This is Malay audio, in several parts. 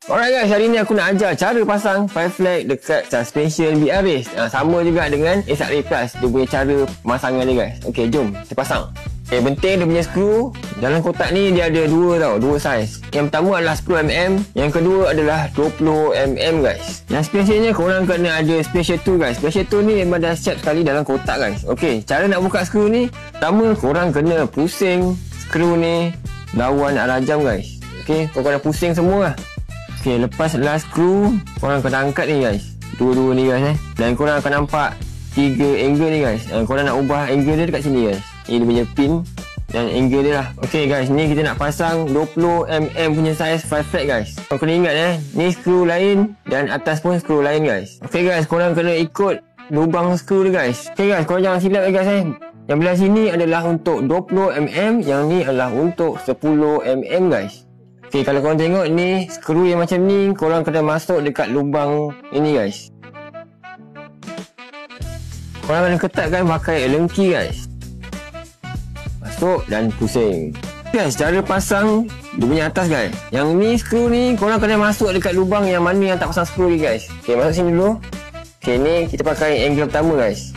Alright guys, hari ni aku nak ajar cara pasang 5 flag dekat suspension BRS. Sama juga dengan SRA Plus, dia punya cara pemasangan dia guys. Okey, jom kita pasang. Penting dia punya skru dalam kotak ni dia ada dua saiz. Yang pertama adalah 10mm, yang kedua adalah 20mm guys. Yang spesialnya korang kena ada special tool guys. Special tool ni memang dah siap sekali dalam kotak guys. Okey, cara nak buka skru ni, pertama korang kena pusing skru ni lawan arah jam guys. Okey, korang dah pusing semua lah. Okey, lepas adalah skru, korang kena angkat ni guys, dua-dua ni guys dan korang akan nampak 3 angle ni guys. Korang nak ubah angle dia dekat sini guys. Ini dia punya pin dan angle dia lah. Okey guys, ni kita nak pasang 20mm punya saiz 5 flag guys. Korang kena ingat ni skru lain dan atas pun skru lain guys. Okey guys, korang kena ikut lubang skru dia guys. Okey guys, korang jangan silap guys Yang belah sini adalah untuk 20mm, yang ni adalah untuk 10mm guys. Okey, kalau korang tengok ni skru yang macam ni, korang kena masuk dekat lubang ini guys. Korang kena ketatkan pakai lengki guys. Masuk dan pusing. Guys, cara pasang dia punya atas guys. Yang ni skru ni korang kena masuk dekat lubang yang mana yang tak pasang skru ni guys. Okey, masuk sini dulu. Okey, ni kita pakai angle pertama guys.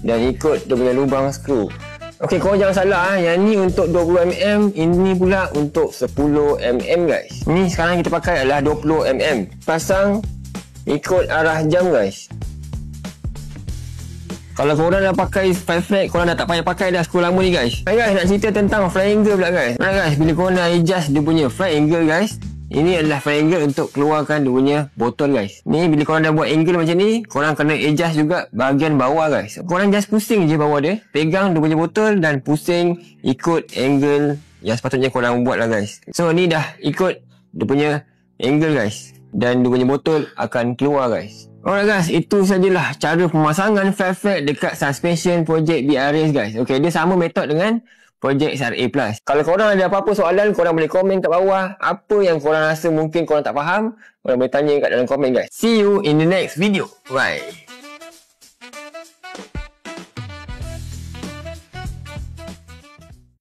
Dan ikut dia punya lubang skru. Okey, korang jangan salah yang ni untuk 20mm, ini pula untuk 10mm guys. Ni sekarang kita pakai adalah 20mm. Pasang ikut arah jam guys. Kalau korang dah pakai 5 flag, korang dah tak payah pakai dah skru lama ni guys. Hai guys, nak cerita tentang fly angle pula guys. Alright guys, bila korang nak adjust dia punya fly angle guys, ini adalah fly angle untuk keluarkan dia punya botol guys. Ni bila korang dah buat angle macam ni, korang kena adjust juga bahagian bawah guys. Korang just pusing je bawah dia, pegang dia punya botol dan pusing ikut angle yang sepatutnya korang buat lah guys. So ni dah ikut dia punya angle guys, dan dia punya botol akan keluar guys. Alright guys, itu sajalah cara pemasangan 5 flag dekat suspension projek BRS guys. Okay, dia sama metod dengan projek SRA Plus. Kalau korang ada apa-apa soalan, korang boleh komen kat bawah. Apa yang korang rasa mungkin korang tak faham, korang boleh tanya kat dalam komen guys. See you in the next video. Bye.